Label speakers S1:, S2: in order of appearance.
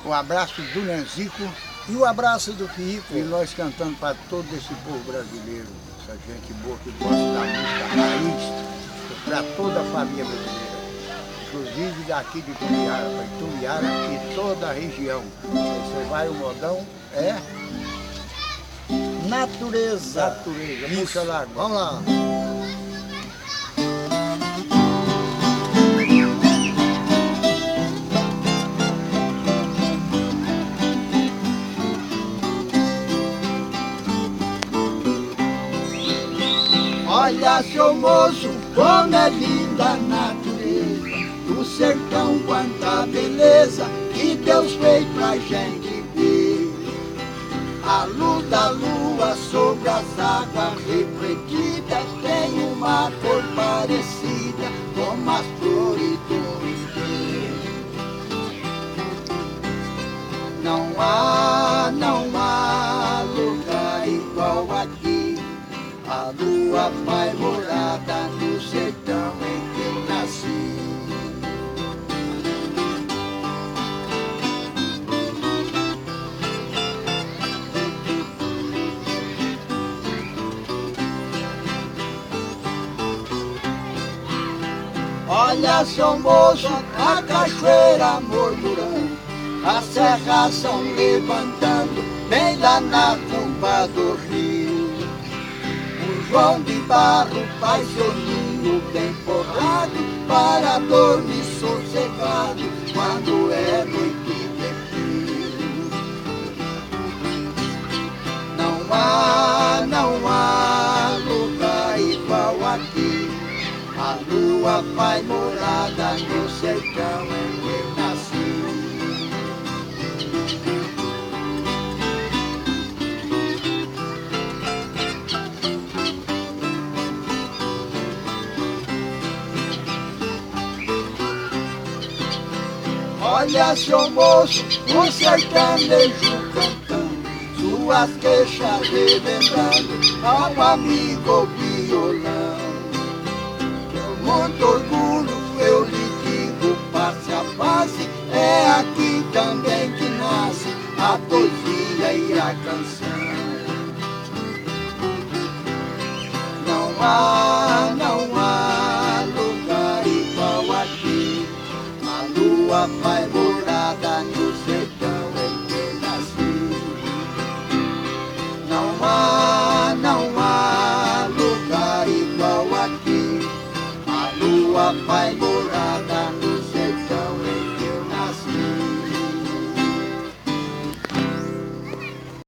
S1: O abraço do Nanzico.
S2: E o abraço do Pico.
S1: E nós cantando para todo esse povo brasileiro, essa gente boa que gosta da música raiz, para toda a família brasileira. Inclusive daqui de Ituiara, para Ituiara e toda a região. Você vai, o modão é
S2: natureza.
S1: Natureza,
S2: Isso.
S1: puxa lá.
S2: Vamos lá.
S3: Olha, seu moço, como é linda a natureza, do sertão, quanta beleza que Deus fez pra gente ver. A luz da lua sobre as águas refletidas tem uma cor parecida com as flores do ribeiro. Não há lugar igual aqui. A lua faz morada no sertão em que eu nasci. Olha, seu moço, a cachoeira murmurando, as serras são levantando, bem lá na curva do rio. João de Barro faz seu ninho bem forrado para dormir sossegado quando é noite de frio. Não há lugar igual aqui. A lua faz morada no sertão em que eu nasci. Olha, seu moço, o sertanejo cantando, suas queixas relembrando ao amigo violão. Com muito orgulho eu lhe digo, face a face, é aqui também que nasce a